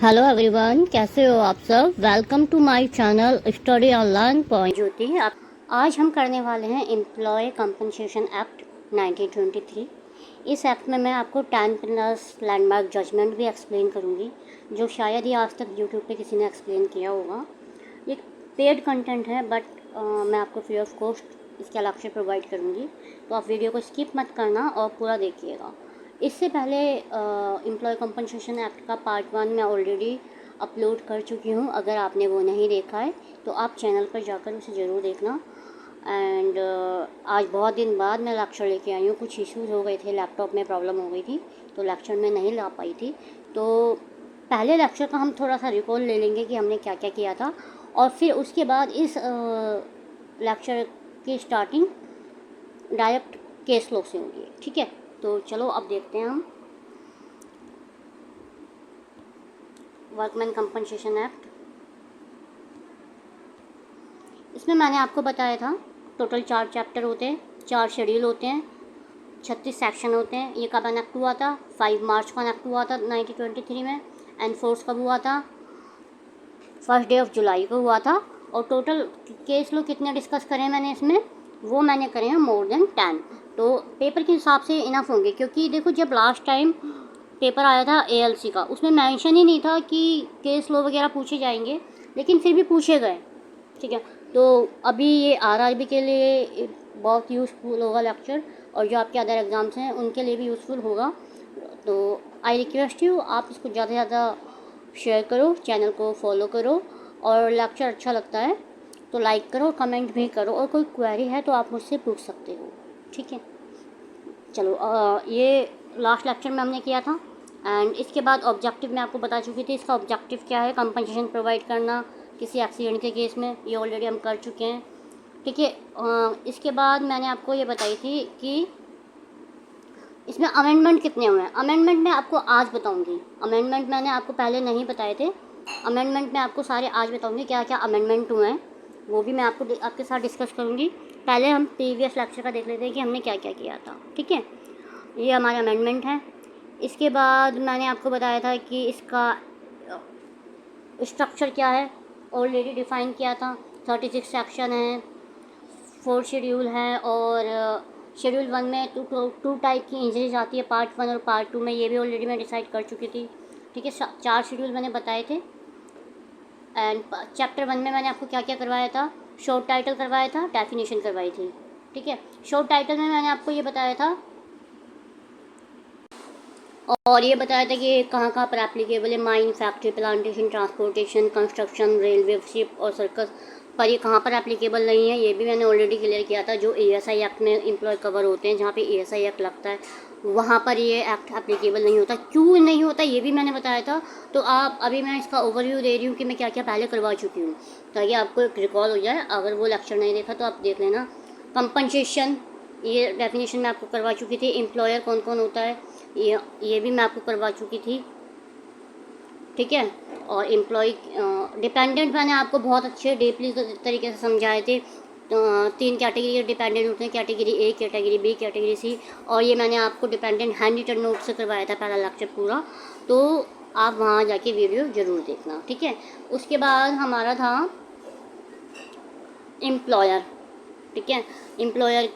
Hello everyone, कैसे हो आप सब। Welcome to my channel study online point Jyoti. आज हम करने वाले हैं एम्प्लॉय कंपनसेशन एक्ट 1923। इस एक्ट में मैं आपको 10 प्लस लैंडमार्क जजमेंट भी एक्सप्लेन करूंगी, जो शायद ही आज तक यूट्यूब पे किसी ने एक्सप्लेन किया होगा। ये पेड कंटेंट है, बट मैं आपको फ्री ऑफ कॉस्ट इसका लेक्चर प्रोवाइड करूँगी, तो आप वीडियो को स्किप मत करना और पूरा देखिएगा। इससे पहले एम्प्लॉय कंपनसेशन एक्ट का पार्ट 1 मैं ऑलरेडी अपलोड कर चुकी हूँ। अगर आपने वो नहीं देखा है तो आप चैनल पर जाकर उसे ज़रूर देखना। एंड आज बहुत दिन बाद मैं लेक्चर लेके आई हूँ। कुछ इश्यूज़ हो गए थे, लैपटॉप में प्रॉब्लम हो गई थी, तो लेक्चर में नहीं ला पाई थी। तो पहले लेक्चर का हम थोड़ा सा रिकॉल ले लेंगे कि हमने क्या क्या किया था, और फिर उसके बाद इस लेक्चर की स्टार्टिंग डायरेक्ट केस लॉ से होगी। ठीक है, तो चलो अब देखते हैं हम वर्कमैन कंपनसेशन एक्ट। इसमें मैंने आपको बताया था टोटल 4 चैप्टर होते हैं, 4 शेड्यूल होते हैं, 36 सेक्शन होते हैं। ये कब एनेक्ट हुआ था? 5 मार्च को एनेक्ट हुआ था 1923 में। एनफोर्स कब हुआ था? 1 डे ऑफ जुलाई को हुआ था। और टोटल केस लो कितने डिस्कस करें मैंने इसमें, वो मैंने करे हैं मोर देन 10। तो पेपर के हिसाब से इनफ होंगे, क्योंकि देखो जब लास्ट टाइम पेपर आया था एएलसी का, उसमें मेंशन ही नहीं था कि केस लो वगैरह पूछे जाएंगे, लेकिन फिर भी पूछे गए। ठीक है, तो अभी ये आरआरबी के लिए बहुत यूज़फुल होगा लेक्चर, और जो आपके अदर एग्ज़ाम्स हैं उनके लिए भी यूज़फुल होगा। तो आई रिक्वेस्ट यू, आप इसको ज़्यादा से ज़्यादा शेयर करो, चैनल को फॉलो करो, और लेक्चर अच्छा लगता है तो लाइक करो, कमेंट भी करो, और कोई क्वेरी है तो आप मुझसे पूछ सकते हो। ठीक है, चलो ये लास्ट लेक्चर में हमने किया था। एंड इसके बाद ऑब्जेक्टिव मैं आपको बता चुकी थी। इसका ऑब्जेक्टिव क्या है? कंपनसेशन प्रोवाइड करना किसी एक्सीडेंट के केस में, ये ऑलरेडी हम कर चुके हैं। ठीक है, इसके बाद मैंने आपको ये बताई थी कि इसमें अमेंडमेंट कितने हुए हैं। अमेंडमेंट मैं आपको आज बताऊंगी। अमेंडमेंट मैंने आपको पहले नहीं बताए थे। अमेंडमेंट मैं आपको सारे आज बताऊंगी, क्या क्या अमेंडमेंट हुए हैं वो भी मैं आपके साथ डिस्कस करूंगी। पहले हम प्रीवियस लेक्चर का देख लेते हैं कि हमने क्या क्या किया था। ठीक है, ये हमारे अमेंडमेंट हैं। इसके बाद मैंने आपको बताया था कि इसका स्ट्रक्चर क्या है, ऑलरेडी डिफ़ाइन किया था। 36 सेक्शन है, 4 शेड्यूल हैं, और शेड्यूल 1 में टू टाइप की इंजरीज आती है, पार्ट 1 और पार्ट 2 में। ये भी ऑलरेडी मैं डिसाइड कर चुकी थी। ठीक है, 4 शेड्यूल मैंने बताए थे। एंड चैप्टर 1 में मैंने आपको क्या क्या करवाया था? शॉर्ट टाइटल करवाया था, डेफिनेशन करवाई थी। ठीक है, शॉर्ट टाइटल में मैंने आपको ये बताया था, और ये बताया था कि कहाँ कहाँ पर एप्लीकेबल है। Mine, factory, plantation, transportation, construction, railway, ship और सर्कस पर ये कहाँ पर एप्लीकेबल नहीं है, ये भी मैंने ऑलरेडी क्लियर किया था। जो एएसआई एक्ट में एम्प्लॉय कवर होते हैं, जहाँ पे एएसआई एक्ट लगता है, वहाँ पर ये एक्ट एप्लीकेबल नहीं होता। क्यों नहीं होता ये भी मैंने बताया था। तो आप अभी मैं इसका ओवरव्यू दे रही हूँ कि मैं क्या क्या पहले करवा चुकी हूँ, ताकि आपको एक रिकॉल हो जाए। अगर वो लेक्चर नहीं देखा तो आप देख लेना। कंपनसेशन, ये डेफिनेशन मैं आपको करवा चुकी थी। एम्प्लॉयर कौन कौन होता है, ये भी मैं आपको करवा चुकी थी। ठीक है, और एम्प्लॉय डिपेंडेंट मैंने आपको बहुत अच्छे डीपली तरीके से समझाए थे। 3 कैटेगरी के डिपेंडेंट होते हैं, category A, category B, category C. और ये मैंने आपको डिपेंडेंट हैंड रिटन नोट से करवाया था पहला लेक्चर पूरा, तो आप वहाँ जाके वीडियो ज़रूर देखना। ठीक है, उसके बाद हमारा था एम्प्लॉयर। ठीक है, एम्प्लॉयर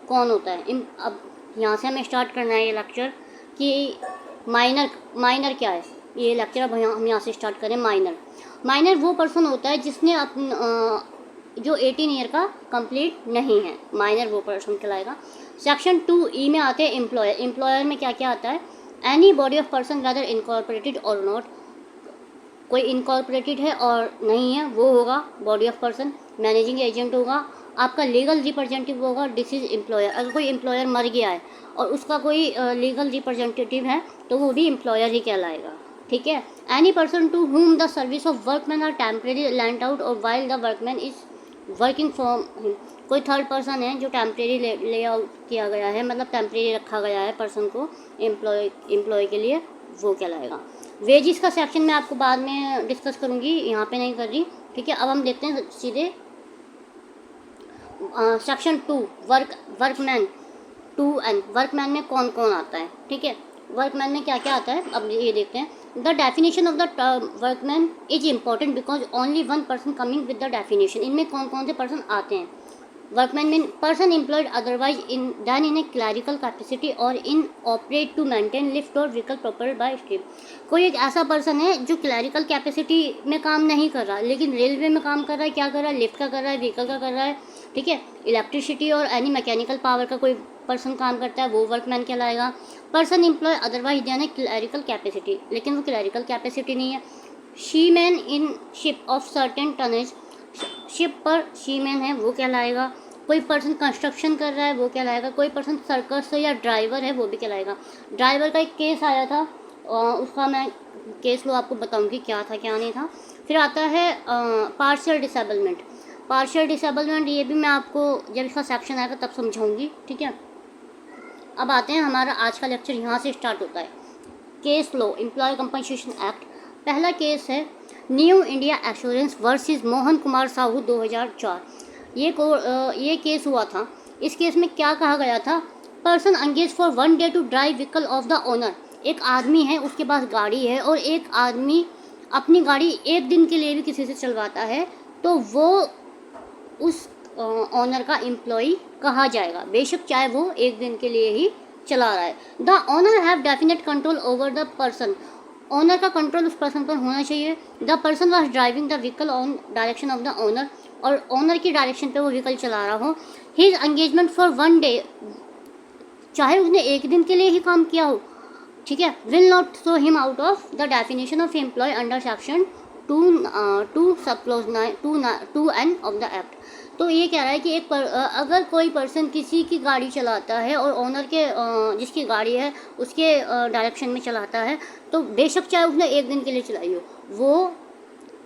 कौन होता है? अब यहाँ से हमें स्टार्ट करना है ये लेक्चर कि माइनर क्या है। ये लेक्चर अब हम यहाँ से स्टार्ट करें। माइनर वो पर्सन होता है जिसने जो 18 ईयर का कंप्लीट नहीं है, माइनर वो पर्सन कहलाएगा। सेक्शन 2E में आते हैं एम्प्लॉयर। एम्प्लॉयर में क्या क्या आता है? Any body of person whether incorporated और नॉट। कोई इनकॉर्पोरेटेड है और नहीं है, वो होगा body of person. Managing agent होगा, आपका लीगल रिप्रेजेंटेटिव होगा डिसीज एम्प्लॉयर। अगर कोई एम्प्लॉयर मर गया है और उसका कोई लीगल रिप्रेजेंटेटिव है तो वो भी एम्प्लॉयर ही कहलाएगा। ठीक है, any person to whom the service of workman are temporary lent out और while the workman is working for him. कोई थर्ड पर्सन है जो टेम्परेरी ले आउट किया गया है, मतलब टेम्परेरी रखा गया है पर्सन को एम्प्लॉय के लिए, वो कहलाएगा। वेजिस का सेक्शन मैं आपको बाद में डिस्कस करूँगी, यहाँ पे नहीं कर रही। ठीक है, अब हम देखते हैं सीधे सेक्शन 2 वर्कमैन 2N। वर्कमैन में कौन कौन आता है? ठीक है, वर्कमैन में क्या क्या आता है, अब ये देखते हैं। The definition of the term workman is important because only one person coming with the definition. इनमें कौन कौन से पर्सन आते हैं? Workman mean person employed otherwise in than in a clerical capacity और in operate to maintain lift और vehicle propelled by steam. कोई एक ऐसा पर्सन है जो क्लैरिकल कैपेसिटी में काम नहीं कर रहा, लेकिन रेलवे में काम कर रहा है, क्या कर रहा है, लिफ्ट का कर रहा है, व्हीकल का कर रहा है, ठीक है। इलेक्ट्रिसिटी और एनी मैकेनिकल पावर का कोई पर्सन काम करता है, वो वर्कमैन कहलाएगा। Person employ otherwise than a clerical capacity, लेकिन वो क्लैरिकल कैपेसिटी नहीं है। Seaman in ship of certain tonnage, ship पर शीमैन है वो कहलाएगा। कोई पर्सन कंस्ट्रक्शन कर रहा है वो कहलाएगा। कोई पर्सन सर्कस या ड्राइवर है वो भी कहलाएगा। ड्राइवर का एक केस आया था, उसका मैं केस लो आपको बताऊंगी क्या था क्या नहीं था। फिर आता है पार्शियल डिसेबलमेंट। पार्शियल डिसेबलमेंट ये भी मैं आपको जब इसका सेक्शन आएगा तब समझाऊंगी, ठीक है। अब आते हैं, हमारा आज का लेक्चर यहाँ से स्टार्ट होता है। केस लो, एम्प्लॉय कंपनसेशन एक्ट। पहला केस है new India assurance versus Mohan Kumar Sahu 2004। ये केस हुआ था। इस केस में क्या कहा गया था? Person engage for 1 day to drive vehicle of the owner. एक आदमी है, उसके पास गाड़ी है और एक आदमी अपनी गाड़ी एक दिन के लिए भी किसी से चलवाता है, तो वो उस ओनर का एम्प्लॉई कहा जाएगा, बेशक चाहे वो एक दिन के लिए ही चला रहा है। The owner have definite control over the person. Owner का कंट्रोल उस पर्सन पर होना चाहिए। The person was driving the vehicle on direction of the owner, और ओनर की डायरेक्शन पे वो व्हीकल चला रहा हो। हिज एंगेजमेंट फॉर 1 डे, चाहे उसने एक दिन के लिए ही काम किया हो, ठीक है, will not throw him out of the definition of employ under section 2 sub clause 2N of the act. तो ये कह रहा है कि अगर कोई पर्सन किसी की गाड़ी चलाता है और ओनर के जिसकी गाड़ी है उसके डायरेक्शन में चलाता है, तो बेशक चाहे उसने एक दिन के लिए चलाई हो, वो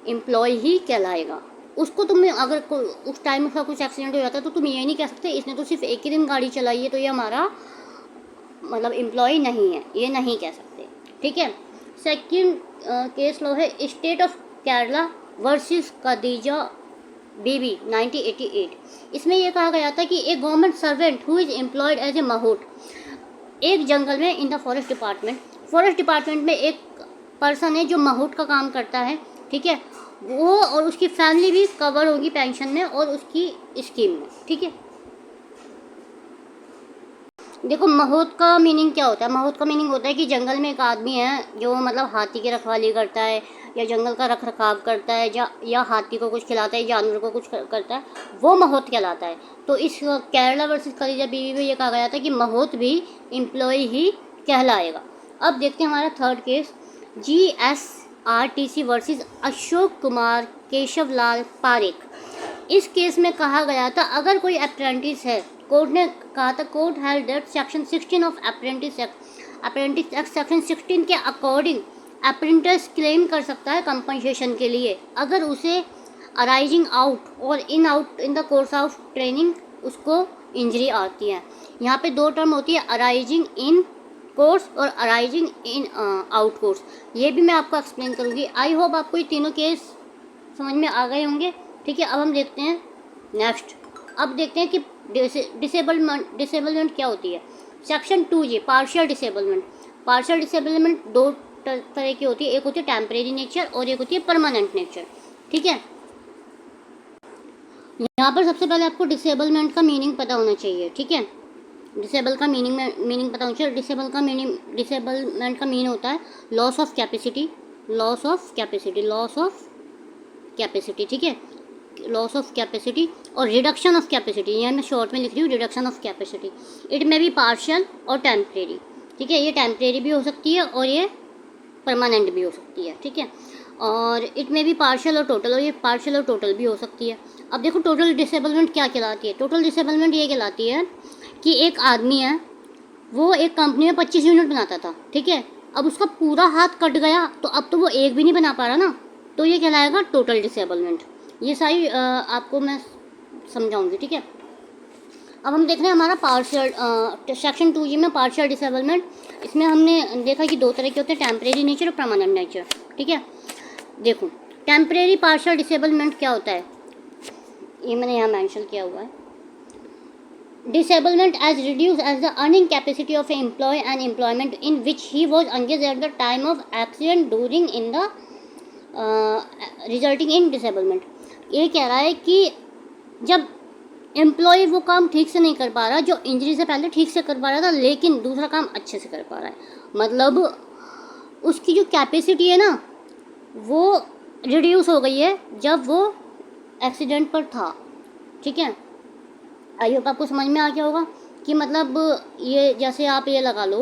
एम्प्लॉय ही कहलाएगा। उसको तुम्हें अगर उस टाइम उसका कुछ एक्सीडेंट हो जाता है तो तुम ये नहीं कह सकते इसने तो सिर्फ एक ही दिन गाड़ी चलाई है तो ये हमारा मतलब एम्प्लॉय नहीं है, ये नहीं कह सकते, ठीक है। सेकंड केस लो है state of Kerala versus Khadija Bibi 1988। इसमें यह कहा गया था कि एक government servant who is employed as a mahout, एक जंगल में इन द फॉरेस्ट डिपार्टमेंट में एक पर्सन है जो महूट का काम करता है, ठीक है। वो और उसकी फैमिली भी कवर होगी पेंशन में और उसकी स्कीम में, ठीक है। देखो महूत का मीनिंग क्या होता है? महूत का मीनिंग होता है कि जंगल में एक आदमी है जो मतलब हाथी की रखवाली करता है या जंगल का रख रखाव करता है या हाथी को कुछ खिलाता है, जानवर को कुछ करता है, वो महूत कहलाता है। तो इस केरला वर्सेस खदीजा बीवी में ये कहा गया था कि महूत भी एम्प्लॉय ही कहलाएगा। अब देखते हैं हमारा third case, GSRTC versus Ashok Kumar Keshavlal Parekh. इस केस में कहा गया था अगर कोई अप्रेंटिस है, कोर्ट ने कहा था court held that section 16 of apprentice act section 16 के अकॉर्डिंग अप्रेंटिस क्लेम कर सकता है कंपनसेशन के लिए अगर उसे अराइजिंग आउट और in the course of training उसको इंजरी आती है। यहाँ पे दो टर्म होती है, अराइजिंग इन कोर्स और अराइजिंग इन आउट कोर्स। ये भी मैं आपको एक्सप्लेन करूँगी। आई होप आपको ये तीनों केस समझ में आ गए होंगे, ठीक है। अब हम देखते हैं नेक्स्ट। अब देखते हैं कि डिसेबलमेंट क्या होती है। सेक्शन 2G पार्शियल डिसेबलमेंट दो तरह की होती है, एक होती है टेम्परेरी नेचर और एक होती है परमानेंट नेचर, ठीक है। यहाँ पर सबसे पहले आपको डिसेबलमेंट का मीनिंग पता होना चाहिए, ठीक है। डिसेबल का मीनिंग पता होना चाहिए। डिसेबलमेंट का मीनिंग होता है लॉस ऑफ कैपेसिटी, ठीक है, लॉस ऑफ कैपेसिटी और रिडक्शन ऑफ कैपेसिटी। यहाँ मैं शॉर्ट में लिख रही हूँ रिडक्शन ऑफ कैपेसिटी। इट में भी पार्शियल और टेम्परेरी, ठीक है। ये टेम्परेरी भी हो सकती है और ये परमानेंट भी हो सकती है, ठीक है। और इट में भी पार्शियल और टोटल, और ये पार्शियल और टोटल भी हो सकती है। अब देखो टोटल डिसेबलमेंट क्या कहलाती है। टोटल डिसेबलमेंट ये कहलाती है कि एक आदमी है, वो एक कंपनी में 25 यूनिट बनाता था, ठीक है। अब उसका पूरा हाथ कट गया तो अब तो वो एक भी नहीं बना पा रहा ना, तो ये कहलाएगा टोटल डिसेबलमेंट। ये सारी आपको मैं समझाऊंगी, ठीक है। अब हम देख रहे हैं हमारा पार्शियल सेक्शन 2G में पार्शियल डिसेबलमेंट। इसमें हमने देखा कि दो तरह के होते हैं, टेम्परेरी नेचर और परमानेंट नेचर, ठीक है। देखो टेम्परेरी पार्शियल डिसेबलमेंट क्या होता है, ये मैंने यहाँ मेंशन किया हुआ है। disablement as reduced as the earning capacity of an employee and employment in which he was engaged at the time of accident during in the resulting in disablement। ये कह रहा है कि जब एम्प्लॉय वो काम ठीक से नहीं कर पा रहा जो इंजरी से पहले ठीक से कर पा रहा था, लेकिन दूसरा काम अच्छे से कर पा रहा है, मतलब उसकी जो कैपेसिटी है ना वो रिड्यूस हो गई है जब वो एक्सीडेंट पर था। ठीक है, आई होप आपको समझ में आ गया होगा कि मतलब ये जैसे आप ये लगा लो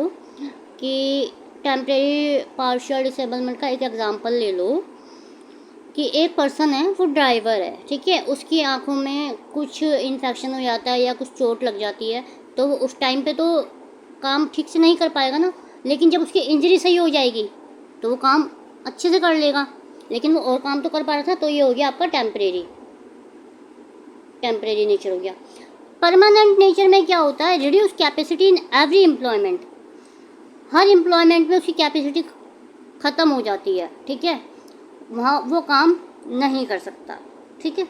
कि टेम्परेरी पार्शियल डिसेबलमेंट का एक एग्जांपल ले लो कि एक पर्सन है, वो ड्राइवर है, ठीक है, उसकी आंखों में कुछ इन्फेक्शन हो जाता है या कुछ चोट लग जाती है, तो वो उस टाइम पे तो काम ठीक से नहीं कर पाएगा ना, लेकिन जब उसकी इंजरी सही हो जाएगी तो वो काम अच्छे से कर लेगा, लेकिन वो और काम तो कर पा रहा था। तो ये हो गया आपका टेम्परेरी नेचर हो गया। परमानेंट नेचर में क्या होता है, reduce capacity in every employment, her employment में उसकी कैपेसिटी ख़त्म हो जाती है, ठीक है, वहाँ वो काम नहीं कर सकता। ठीक है,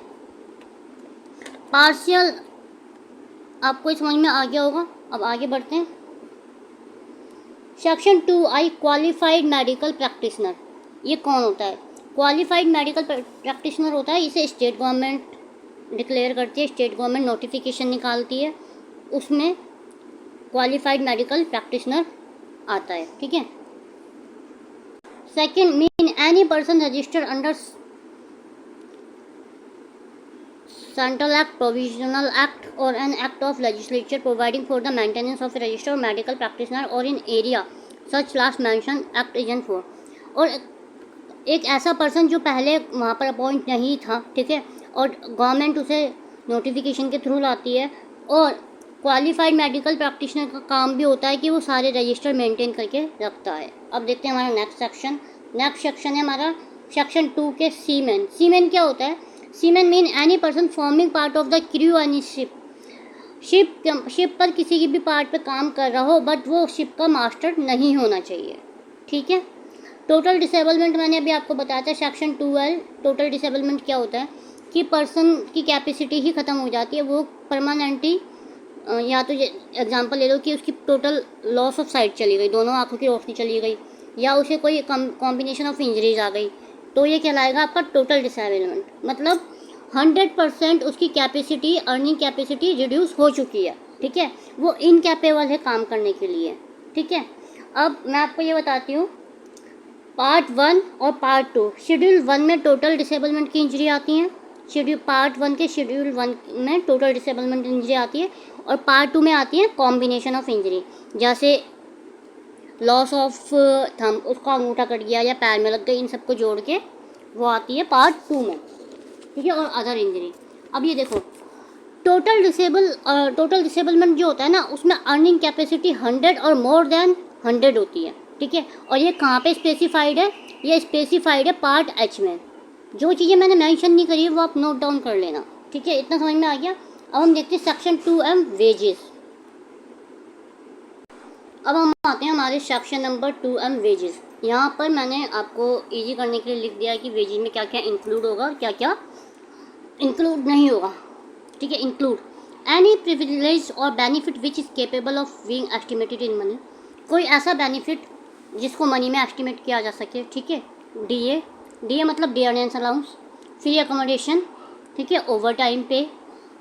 पार्शियल आपको समझ में आ गया होगा। अब आगे बढ़ते हैं। Section 2I qualified medical practitioner, ये कौन होता है? क्वालिफाइड मेडिकल प्रैक्टिशनर होता है, इसे स्टेट गवर्नमेंट डिक्लेयर करती है, स्टेट गवर्नमेंट नोटिफिकेशन निकालती है, उसमें क्वालिफाइड मेडिकल प्रैक्टिशनर आता है। ठीक है, second mean any person registered under central act, provisional act और an act of legislature providing for the maintenance of registered medical practitioner और in area such last mentioned act is in force. और एक ऐसा person जो पहले वहाँ पर appoint नहीं था, ठीक है, और गवर्नमेंट उसे नोटिफिकेशन के थ्रू लाती है। और क्वालिफाइड मेडिकल प्रैक्टिशनर का काम भी होता है कि वो सारे रजिस्टर मेंटेन करके रखता है। अब देखते हैं हमारा नेक्स्ट सेक्शन है हमारा सेक्शन 2 के सीमैन। सीमैन क्या होता है? Seaman mean any person forming part of the crew any ship पर किसी की भी पार्ट पे काम कर रहा हो, बट वो शिप का मास्टर नहीं होना चाहिए। ठीक है, टोटल डिसेबलमेंट मैंने अभी आपको बताया था सेक्शन 2L। टोटल डिसेबलमेंट क्या होता है कि पर्सन की कैपेसिटी ही ख़त्म हो जाती है, वो परमानेंटली, या तो ये एग्जांपल ले लो कि उसकी टोटल लॉस ऑफ साइट चली गई, दोनों आंखों की रोशनी चली गई, या उसे कोई कॉम्बिनेशन ऑफ इंजरीज आ गई, तो ये कहलाएगा आपका टोटल डिसेबलमेंट। मतलब 100% उसकी कैपेसिटी, अर्निंग कैपेसिटी रिड्यूस हो चुकी है। ठीक है, वो इनकैपेबल है काम करने के लिए। ठीक है, अब मैं आपको ये बताती हूँ पार्ट 1 और पार्ट 2। शेड्यूल 1 में टोटल डिसेबलमेंट की इंजरी आती हैं, पार्ट 1 के शेड्यूल 1 में टोटल डिसेबलमेंट इंजरी आती है, और पार्ट 2 में आती है कॉम्बिनेशन ऑफ इंजरी, जैसे लॉस ऑफ थंब, उसका अंगूठा कट गया या पैर में लग गई, इन सबको जोड़ के वो आती है पार्ट 2 में। ठीक है, और अदर इंजरी। अब ये देखो टोटल डिसेबलमेंट जो होता है ना, उसमें अर्निंग कैपेसिटी 100 और मोर देन 100 होती है। ठीक है, और ये कहाँ पे स्पेसिफाइड है? ये स्पेसिफाइड है पार्ट H में। जो चीज़ें मैंने मेंशन नहीं करी है वो आप नोट डाउन कर लेना। ठीक है, इतना समझ में आ गया। अब हम देखते हैं सेक्शन 2M वेजेस। अब हम आते हैं हमारे सेक्शन नंबर 2M वेजेस। यहाँ पर मैंने आपको इजी करने के लिए लिख दिया है कि वेजेस में क्या क्या इंक्लूड होगा और क्या क्या इंक्लूड नहीं होगा। ठीक है, इंक्लूड एनी प्रिविलेज और benefit which is capable of being estimated in money, कोई ऐसा बेनिफिट जिसको मनी में एस्टिमेट किया जा सके। ठीक है, डीए मतलब day earnings allowance, free accommodation, ठीक है, over time pay,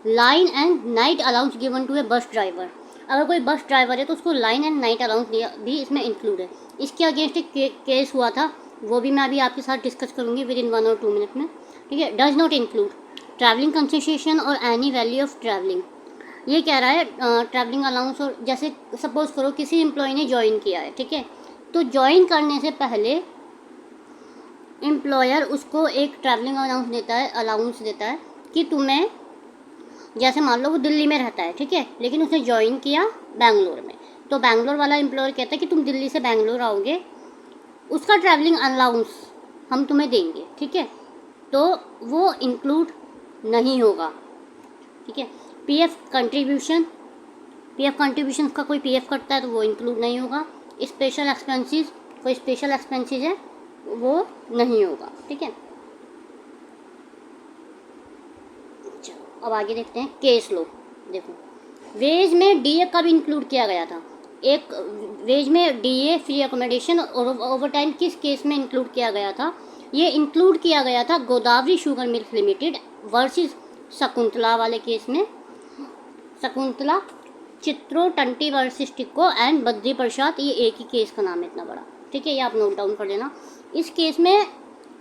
line and night allowance given to a bus driver. अगर कोई बस ड्राइवर है तो उसको लाइन एंड नाइट अलाउंस भी इसमें इंक्लूड है। इसके अगेंस्ट एक केस हुआ था, वो भी मैं अभी आपके साथ डिस्कस करूँगी विद इन 1 और 2 मिनट में। ठीक है, does not include travelling concession और एनी वैल्यू ऑफ ट्रैवलिंग। ये कह रहा है ट्रैवलिंग अलाउंस, और जैसे सपोज करो किसी एम्प्लॉय ने ज्वाइन किया है, ठीक है, तो ज्वाइन करने से पहले एम्प्लॉयर उसको एक ट्रैवलिंग अलाउंस देता है कि तुम्हें, जैसे मान लो वो दिल्ली में रहता है, ठीक है, लेकिन उसने ज्वाइन किया बेंगलोर में, तो बेंगलोर वाला एम्प्लॉयर कहता है कि तुम दिल्ली से बेंगलोर आओगे, उसका ट्रैवलिंग अलाउंस हम तुम्हें देंगे। ठीक है, तो वो इंक्लूड नहीं होगा। ठीक है, पीएफ कंट्रीब्यूशन का कोई पीएफ करता है तो वो इंक्लूड नहीं होगा। स्पेशल एक्सपेंसेस, कोई स्पेशल एक्सपेंसेस है वो नहीं होगा। ठीक है, चलो अब आगे देखते हैं केस लो। देखो वेज में डीए कब इंक्लूड किया गया था? एक वेज में डीए फ्री अकोमोडेशन और ओवर टाइम किस केस में इंक्लूड किया गया था? ये इंक्लूड किया गया था Godavari sugar milk limited versus Shakuntala वाले केस में। शकुंतला, चित्रो टंटी वर्सेस टिक्को एंड बद्री प्रसाद, ये एक ही केस का नाम है इतना बड़ा, ठीक है, ये आप नोट डाउन कर लेना। इस केस में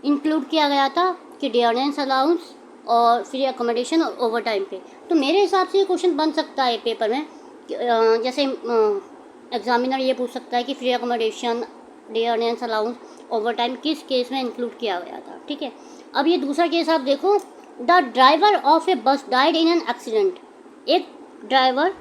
इंक्लूड किया गया था कि डियरनेंस अलाउंस और फ्री अकोमोडेशन और ओवर टाइम पे। तो मेरे हिसाब से ये क्वेश्चन बन सकता है पेपर में जैसे एग्जामिनर ये पूछ सकता है कि free accommodation, dearness allowance, overtime किस केस में इंक्लूड किया गया था, ठीक है। अब ये दूसरा केस आप देखो, the driver of a bus died in an accident. एक ड्राइवर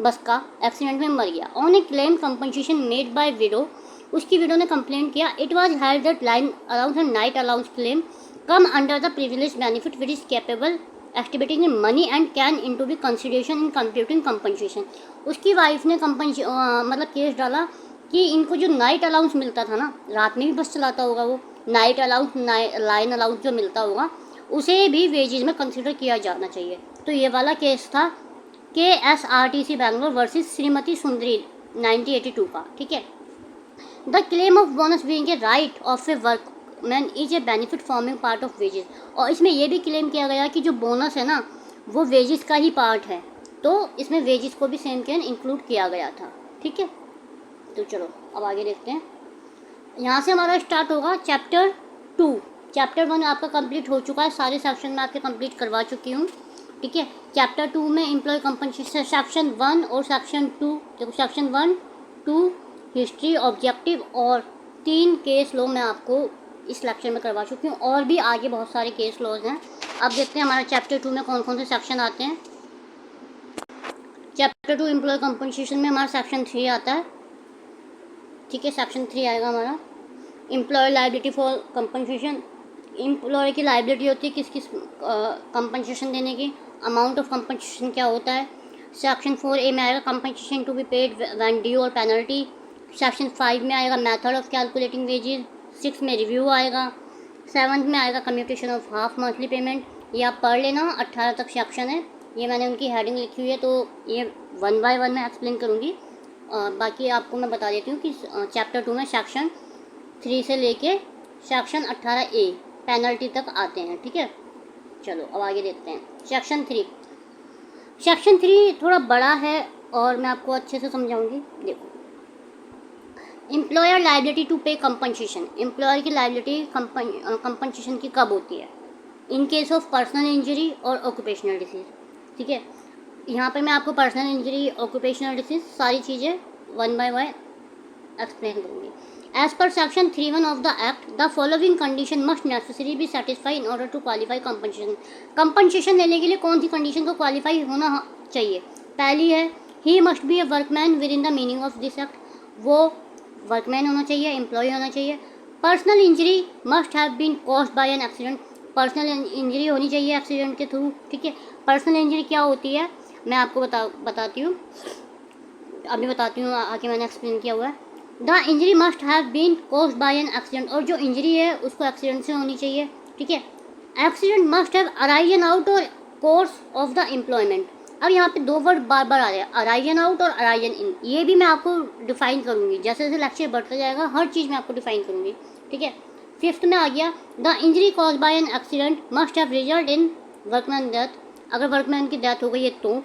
बस का एक्सीडेंट में मर गया। On a claim compensation made by widow, उसकी विडो ने कंप्लेन किया। It was held that line allowance and night allowance claim come under the privilege benefit which is capable estimating in money and can into be consideration in computing compensation. उसकी wife ने मतलब case डाला कि इनको जो night allowance मिलता था ना, रात में भी बस चलाता होगा वो, नाइट अलाउंस, लाइन अलाउंस जो मिलता होगा उसे भी वेजेज में कंसिडर किया जाना चाहिए। तो ये वाला केस था KSRTC बैंगलोर वर्सेस श्रीमती सुंदरी 1982 का, ठीक है। The claim of bonus being a right of A workman is a benefit forming part of wages. और इसमें यह भी क्लेम किया गया कि जो बोनस है ना वो वेजेस का ही पार्ट है, तो इसमें वेजेस को भी सेम केन इंक्लूड किया गया था, ठीक है। तो चलो अब आगे देखते हैं। यहाँ से हमारा स्टार्ट होगा चैप्टर 2। चैप्टर 1 आपका कंप्लीट हो चुका है, सारे सेक्शन में आपके कंप्लीट करवा चुकी हूँ, ठीक है। चैप्टर 2 में एम्प्लॉय कंपनसेशन सेक्शन 1 और सेक्शन 2, देखो सेक्शन 1, 2 हिस्ट्री, ऑब्जेक्टिव और 3 केस लॉ मैं आपको इस लेक्चर में करवा चुकी हूँ, और भी आगे बहुत सारे केस लॉज हैं। अब देखते हैं हमारे चैप्टर 2 में कौन कौन से सेक्शन आते हैं। चैप्टर 2 एम्प्लॉय कंपनसेशन में हमारा सेक्शन 3 आता है, ठीक है। सेक्शन 3 आएगा हमारा employ liability for compensation. Employ की लाइबिलिटी होती है किस किस कंपनसेशन देने की, अमाउंट ऑफ कंपनसेशन क्या होता है। सेक्शन 4A में आएगा compensation to be paid when due और पेनल्टी। सेक्शन 5 में आएगा मेथड ऑफ कैलकुलेटिंग वेजेस। 6 में रिव्यू आएगा। 7 में आएगा commutation of half monthly payment. ये आप पढ़ लेना, 18 तक सेक्शन है, ये मैंने उनकी हेडिंग लिखी हुई है, तो ये 1 बाय 1 मैं एक्सप्लेन करूँगी। बाकी आपको मैं बता देती हूँ कि चैप्टर 2 में सेक्शन 3 से लेके सेक्शन 18A पेनल्टी तक आते हैं, ठीक है। चलो अब आगे देखते हैं सेक्शन 3। सेक्शन 3 थोड़ा बड़ा है और मैं आपको अच्छे से समझाऊंगी। देखो, employer liability to pay compensation. Employer की लाइबिलिटी कंपनसेशन की कब होती है? इन केस ऑफ पर्सनल इंजरी और ऑक्यूपेशनल डिसीज, ठीक है। यहाँ पर मैं आपको पर्सनल इंजरी, ऑक्यूपेशनल डिसीज सारी चीज़ें 1 बाय 1 एक्सप्लेन करूँगी। As per section 3(1) of the Act, the following condition must necessarily be satisfied in order to qualify compensation. Compensation लेने के लिए कौन सी condition को qualify होना चाहिए? पहली है he must be a workman within the meaning of this act. वो workman होना चाहिए, employee होना चाहिए। Personal injury must have been caused by an accident. Personal injury होनी चाहिए accident के थ्रू, ठीक है। Personal injury क्या होती है मैं आपको बताती हूँ, अभी बताती हूँ, आगे मैंने एक्सप्लेन किया हुआ है। The injury must have been caused by an accident, और जो इंजरी है उसको एक्सीडेंट से होनी चाहिए, ठीक है। Accident must have arisen out और कोर्स ऑफ द एम्प्लॉयमेंट। अब यहाँ पे 2 वर्ड बार बार आ रहे हैं, अराइजन आउट और अराइजन इन। ये भी मैं आपको डिफाइन करूँगी, जैसे जैसे लेक्चर बढ़ता जाएगा हर चीज़ मैं आपको डिफाइन करूँगी, ठीक है। 5th में आ गया the injury cause by an accident must have result in workman death. अगर वर्कमैन की डेथ हो गई है तो,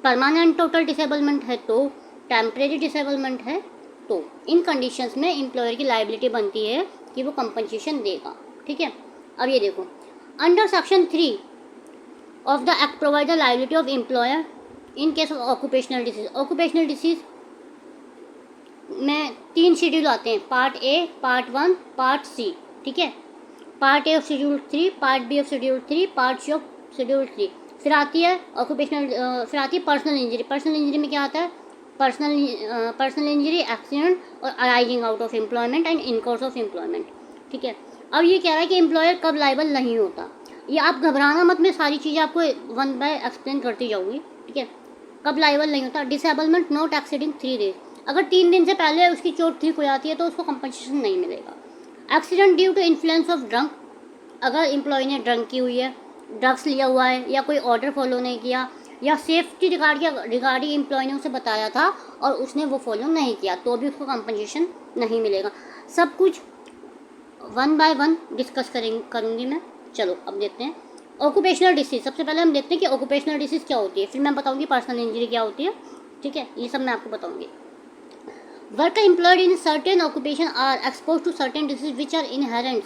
परमानेंट टोटल डिसेबलमेंट है तो, टेम्परेरी डिसेबलमेंट है तो, इन कंडीशंस में एम्प्लॉयर की लाइबिलिटी बनती है कि वो कंपनसेशन देगा, ठीक है। अब ये देखो, under section 3 of the act provide the liability of employer in case of occupational disease. Occupational disease में 3 शेड्यूल आते हैं, part A, part 1, part C, ठीक है। Part A of schedule 3, part B of schedule 3, part C of schedule 3। फिर आती है occupational, फिर आती है पर्सनल इंजरी। पर्सनल इंजरी में क्या आता है? पर्सनल इंजरी, एक्सीडेंट और arising out of employment and in course of employment, ठीक है। अब ये कह रहा है कि एम्प्लॉयर कब लाइबल नहीं होता। ये आप घबराना मत, मैं सारी चीज़ें आपको 1 बाय एक्सप्लेन करती जाऊँगी, ठीक है। कब लाइबल नहीं होता? Disablement not exceeding 3 days. अगर 3 दिन से पहले उसकी चोट ठीक हो जाती है तो उसको कंपनसेशन नहीं मिलेगा। Accident due to influence of drunk, अगर एम्प्लॉय ने ड्रंक की हुई है, ड्रग्स लिया हुआ है या कोई ऑर्डर फॉलो नहीं किया या सेफ्टी रिगार्डिंग एम्प्लॉय ने उसे बताया था और उसने वो फॉलो नहीं किया तो भी उसको कंपनसेशन नहीं मिलेगा। सब कुछ वन बाय वन डिस्कस करूँगी मैं। चलो अब देखते हैं ऑक्यूपेशनल डिसीज। सबसे पहले हम देखते हैं कि ऑक्यूपेशनल डिसीज क्या होती है, फिर मैं बताऊँगी पर्सनल इंजरी क्या होती है। ठीक है, ये सब मैं आपको बताऊँगी। Worker employed in certain occupation are expose to certain disease which are inherent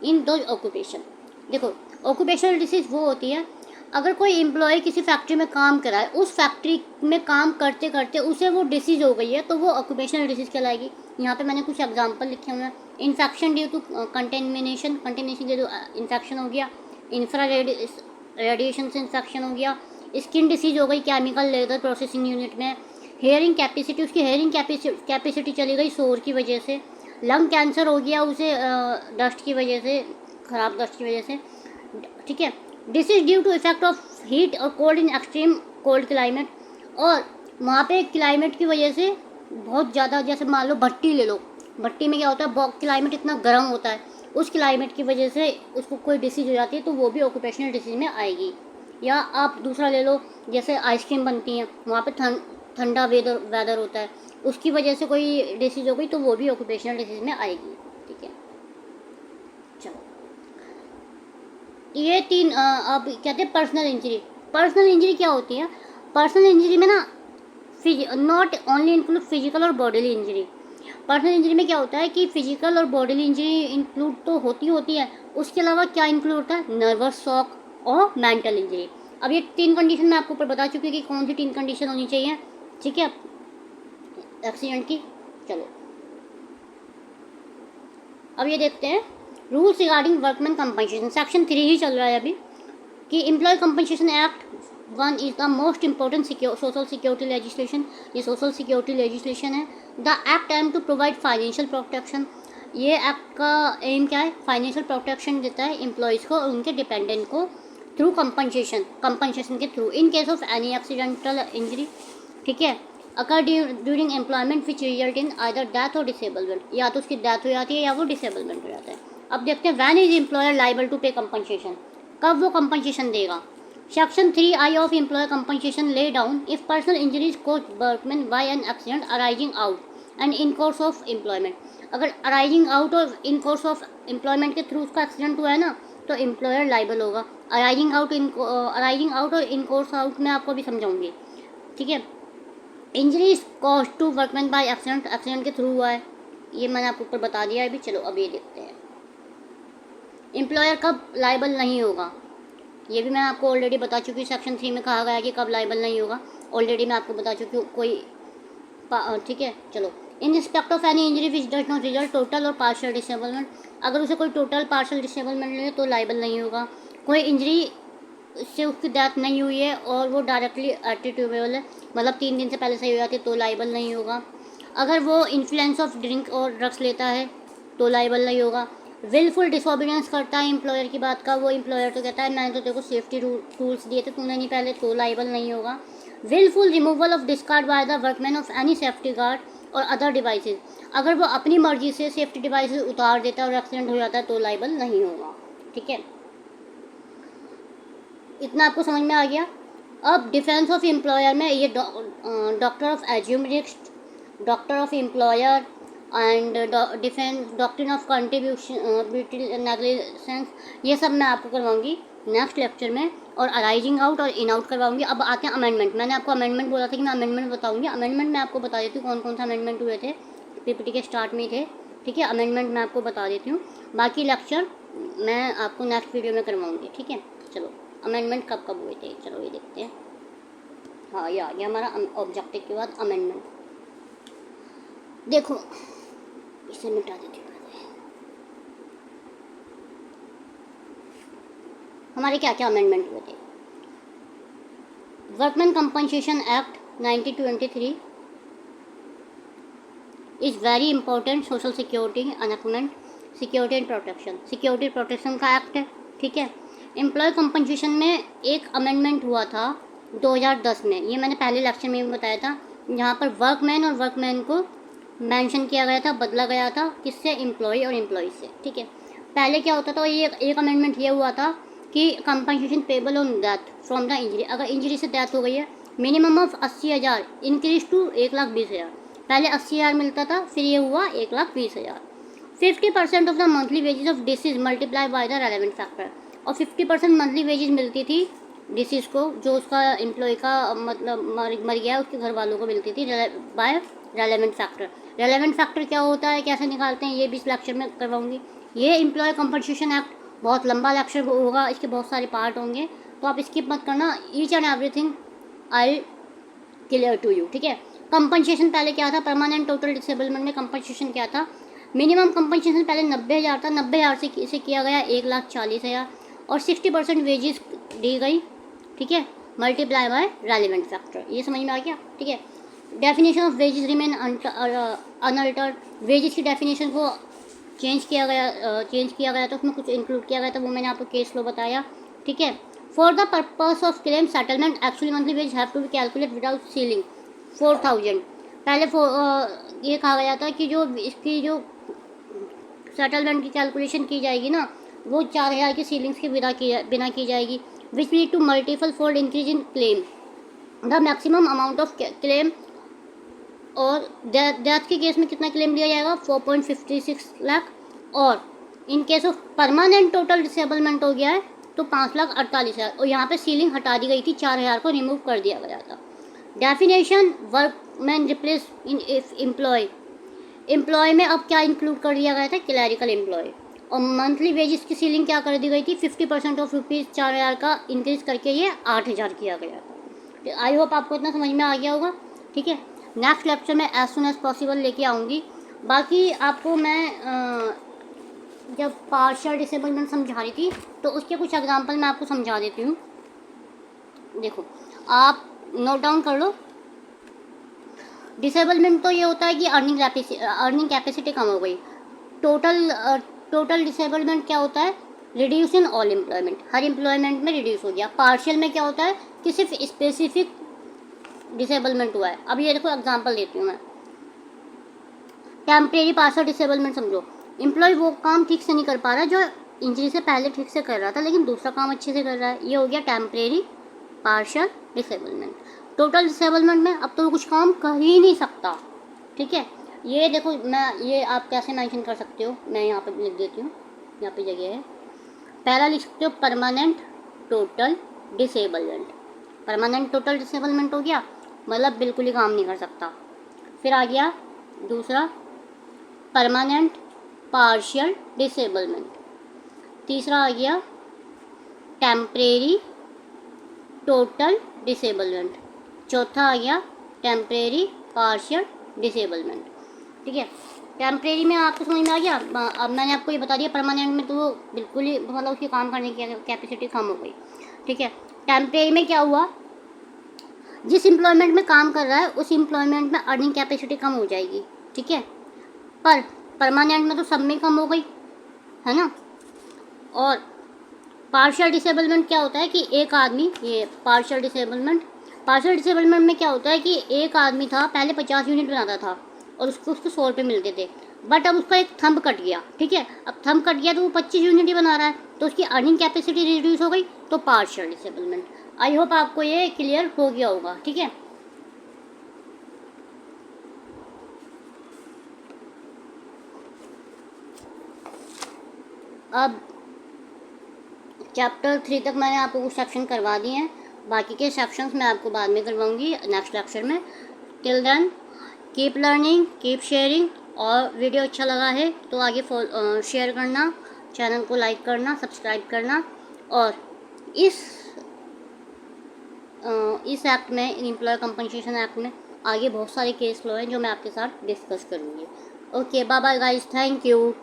in those occupation. देखो ऑक्यूपेशनल डिसीज वो होती है अगर कोई एम्प्लॉय किसी फैक्ट्री में काम कराए, उस फैक्ट्री में काम करते करते उसे वो डिसीज हो गई है तो वो ऑक्यूपेशनल डिसीज कहलाएगी। यहाँ पे मैंने कुछ एग्जांपल लिखे हुए हैं। इन्फेक्शन ड्यू टू कंटेमिनेशन दे दो, इन्फेक्शन हो गया। इंफ्रा रेडिएशन से इन्फेक्शन हो गया। स्किन डिसीज हो गई केमिकल लेदर प्रोसेसिंग यूनिट में। हेयरिंग कैपेसिटी, उसकी हेयरिंग कैपेसिटी चली गई शोर की वजह से। लंग कैंसर हो गया उसे डस्ट की वजह से, ख़राब डस्ट की वजह से। ठीक है, disease due to effect of heat और cold in extreme cold climate, और वहाँ पे क्लाइमेट की वजह से बहुत ज़्यादा, जैसे मान लो भट्टी ले लो, भट्टी में क्या होता है क्लाइमेट इतना गर्म होता है, उस क्लाइमेट की वजह से उसको कोई डिसीज हो जाती है तो वो भी ऑक्यूपेशनल डिसीज में आएगी। या आप दूसरा ले लो, जैसे आइसक्रीम बनती है, वहाँ पे ठंडा वेदर होता है, उसकी वजह से कोई डिसीज हो गई तो वो भी ऑक्यूपेशनल डिसीज में आएगी। ठीक है, चलो ये तीन अब कहते हैं पर्सनल इंजरी। पर्सनल इंजरी क्या होती है? पर्सनल इंजरी में ना नॉट ओनली इंक्लूड फिजिकल और बॉडीली इंजरी। पर्सनल इंजरी में क्या होता है कि फिजिकल और बॉडीली इंजरी इंक्लूड तो होती है, उसके अलावा क्या इंक्लूड होता है? नर्वस शॉक और मेंटल इंजरी। अब ये तीन कंडीशन मैं आपको ऊपर बता चुकी हूँ कि कौन सी तीन कंडीशन होनी चाहिए। ठीक है, एक्सीडेंट की। चलो अब ये देखते हैं rules regarding workman compensation. Section 3 ही चल रहा है अभी कि employ compensation act 1 is the most important social security legislation. ये सोशल सिक्योरिटी लेजिस्लेशन है। The act aim to provide financial protection. ये एक्ट का एम क्या है? फाइनेंशियल प्रोटेक्शन देता है एम्प्लॉयज़ को और उनके डिपेंडेंट को थ्रू कंपनसेशन के through in case of any accidental injury. ठीक है, अकर during employment which result in either death और डिसेबलमेंट, या तो उसकी डेथ हो जाती है या वो डिसेबलमेंट हो जाता है। अब देखते हैं when is employer liable to pay compensation, कब वो कंपनसेशन देगा। Section 3I of employer compensation lay down if personal injuries caused workman by an accident arising out and in course of employment. अगर अराइजिंग आउट और in course of employment के through उसका accident हुआ है ना तो employer liable होगा। Arising out और इन कोर्स आउट मैं आपको भी समझाऊंगी। ठीक है, injuries cause to workman by accident के थ्रू हुआ है, ये मैंने आपको ऊपर बता दिया है अभी। चलो अब ये देखते हैं एम्प्लॉयर कब लाइबल नहीं होगा। ये भी मैं आपको ऑलरेडी बता चुकी हूँ। सेक्शन 3 में कहा गया है कि कब लाइबल नहीं होगा, ऑलरेडी मैं आपको बता चुकी हूँ। ठीक है, चलो in respect of any injury which does not result total और पार्शियल डिसेबलमेंट। अगर उसे कोई टोटल पार्शियल डिसेबलमेंट मिले तो लाइबल नहीं होगा। कोई इंजरी से उसकी डेथ नहीं हुई है और वो डायरेक्टली एट्रीब्यूटेबल है, मतलब 3 दिन से पहले सही हो जाती है तो लाइबल नहीं होगा। अगर वो इन्फ्लुएंस ऑफ ड्रिंक और ड्रग्स लेता है तो लाइबल नहीं होगा। विलफुल डिसोबीडियंस करता है एम्प्लॉयर की बात का, वो एम्प्लॉयर तो कहता है मैंने तो तेरे को सेफ्टी टूल्स दिए थे, तूने नहीं पहले, तो लाइबल नहीं होगा। Willful removal of discard by the workman of any safety guard और अदर डिवाइसेज। अगर वो अपनी मर्जी से सेफ्टी डिवाइसेज उतार देता है और एक्सीडेंट हो जाता है तो लाइबल नहीं होगा। ठीक है, इतना आपको समझ में आ गया। अब डिफेंस ऑफ एम्प्लॉयर में ये doctor of assume risk, doctor of employer and defence doctrine of contribution negligence, ये सब मैं आपको करवाऊंगी नेक्स्ट लेक्चर में, और अराइजिंग आउट और इन आउट करवाऊंगी। अब आते हैं अमेंडमेंट। मैंने आपको अमेंडमेंट बोला था कि मैं अमेंडमेंट बताऊंगी। अमेंडमेंट मैं आपको बता देती हूँ कौन कौन सा अमेंडमेंट हुए थे, पीपीटी के स्टार्ट में ही थे। ठीक है, अमेंडमेंट मैं आपको बता देती हूँ, बाकी लेक्चर मैं आपको नेक्स्ट वीडियो में करवाऊँगी। ठीक है, चलो अमेंडमेंट कब कब हुए थे, चलो ये देखते हैं। हाँ, ये आ गया हमारा ऑब्जेक्टिव के बाद अमेंडमेंट। देखो इसे मिटा देती हूँ। हमारे क्या क्या अमेंडमेंट हुए थे। Workman compensation act 1923 is very important social security enactment, security and protection, security protection का एक्ट है। ठीक है, एम्प्लॉय कंपनसेशन में एक अमेंडमेंट हुआ था 2010 में, ये मैंने पहले लेक्चर में भी बताया था, जहाँ पर वर्कमैन और वर्कमैन को मेंशन किया गया था, बदला गया था किससे? एम्प्लॉय और एम्प्लॉय से। ठीक है, पहले क्या होता था, ये एक अमेंडमेंट ये हुआ था कि compensation payable on death from the injury, अगर इंजरी से डेथ हो गई है, मिनिमम ऑफ 80,000 इंक्रीज टू 1,20,000। पहले 80,000 मिलता था, फिर ये हुआ 1,20,000। 50% of the monthly wages of disease multiply by the relevant factor, और 50% मंथली वेजेस मिलती थी डिसीज को, जो उसका एम्प्लॉय का मतलब मर गया उसके घर वालों को मिलती थी by relevant factor. Relevant factor क्या होता है, कैसे निकालते हैं, ये भी इस लेक्चर में करवाऊंगी। ये एम्प्लॉय कंपनसेशन एक्ट बहुत लंबा लेक्चर होगा, इसके बहुत सारे पार्ट होंगे, तो आप स्किप मत करना। Each and everything I clear to you, ठीक है। कंपनसेशन पहले क्या था, परमानेंट टोटल डिसेबलमेंट में कंपनसेशन क्या था, मिनिमम कंपनसेशन पहले 90,000 था, 90,000 से इसे किया गया 1,40,000 और 60% वेजेस दी गई, ठीक है, मल्टीप्लाई बाय रेलेवेंट फैक्टर। ये समझ में आ गया, ठीक है। Definition of wages remain unaltered, wages की डेफिनेशन को चेंज किया गया तो उसमें कुछ इंक्लूड किया गया था, वो मैंने आपको केस लो बताया, ठीक है। For the purpose of claim settlement actually monthly wage have to be calculate without ceiling 4,000। पहले ये कहा गया था कि जो इसकी जो सेटलमेंट की कैलकुलेशन की जाएगी ना, वो 4,000 की सीलिंग्स के बिना की जाएगी, which lead to multiple fold increase in claim. The maximum amount of claim, और डेथ के केस में कितना क्लेम दिया जाएगा, 4.56 लाख, और in case of permanent total disablement हो गया है तो 5,48,000, और यहाँ पे सीलिंग हटा दी गई थी, 4,000 को रिमूव कर दिया गया था। Definition workman replace in employ में अब क्या इंक्लूड कर दिया गया था, क्लैरिकल एम्प्लॉय, और मंथली वेजेस की सीलिंग क्या कर दी गई थी, 50% ऑफ रुपीज़ 4,000 का इंक्रीज करके ये 8,000 किया गया था। आई होप आपको इतना समझ में आ गया होगा, ठीक है। नेक्स्ट लेक्चर में एज सुन एज पॉसिबल लेके आऊँगी। बाकी आपको मैं जब पार्शियल डिसेबलमेंट समझा रही थी तो उसके कुछ एग्जांपल मैं आपको समझा देती हूँ। देखो, आप नोट डाउन कर लो। डिसेबलमेंट तो ये होता है कि अर्निंग कैपेसिटी कम हो गई। टोटल डिसेबलमेंट क्या होता है, reduce in all employment, her employment में रिड्यूस हो गया। पार्शियल में क्या होता है कि सिर्फ स्पेसिफिक डिसेबलमेंट हुआ है। अब ये देखो एग्जांपल देती हूँ मैं। टेम्परेरी पार्शियल डिसेबलमेंट समझो, एम्प्लॉय वो काम ठीक से नहीं कर पा रहा जो इंजरी से पहले ठीक से कर रहा था, लेकिन दूसरा काम अच्छे से कर रहा है, ये हो गया temporary partial disablement. Total disablement में अब तो कुछ काम कर ही नहीं सकता, ठीक है। ये देखो, ये आप कैसे मेंशन कर सकते हो, मैं यहाँ पे लिख देती हूँ, यहाँ पे जगह है। पहला लिख सकते हो permanent total disablement. Permanent total disablement हो गया, मतलब बिल्कुल ही काम नहीं कर सकता। फिर आ गया दूसरा परमानेंट पार्शियल डिसेबलमेंट। तीसरा आ गया टेम्परेरी टोटल डिसेबलमेंट। चौथा आ गया टेम्परेरी पार्शियल डिसेबलमेंट, ठीक है। टेम्परेरी में आपको समझ में आ गया। अब मैंने आपको ये बता दिया, परमानेंट में तो बिल्कुल ही मतलब उसकी काम करने की कैपेसिटी कम हो गई, ठीक है। टेम्परेरी में क्या हुआ, जिस एम्प्लॉयमेंट में काम कर रहा है उस एम्प्लॉयमेंट में अर्निंग कैपेसिटी कम हो जाएगी, ठीक है। पर परमानेंट में तो सब में कम हो गई, है ना। और पार्शियल डिसेबलमेंट क्या होता है कि एक आदमी, ये पार्शियल डिसेबलमेंट में क्या होता है कि एक आदमी था, पहले 50 यूनिट बनाता था और उसको 100 रुपये मिलते थे, बट अब उसका एक थंब कट गया, ठीक है। अब थंब कट गया तो वो 25 यूनिट ही बना रहा है, तो उसकी अर्निंग कैपेसिटी रिड्यूस हो गई, तो पार्शियल डिसेबलमेंट। आई होप आपको ये क्लियर हो गया होगा, ठीक है। अब चैप्टर 3 तक मैंने आपको कुछ सेक्शन करवा दिए हैं, बाकी के सेक्शंस मैं आपको बाद में करवाऊंगी नेक्स्ट लेक्चर में। Till then keep learning, keep sharing, और वीडियो अच्छा लगा है तो आगे शेयर करना, चैनल को लाइक करना, सब्सक्राइब करना। और इस एक्ट में, एम्प्लॉय कंपनसेशन एक्ट में आगे बहुत सारे केस लॉ हैं जो मैं आपके साथ डिस्कस करूँगी। Okay, bye bye guys, thank you.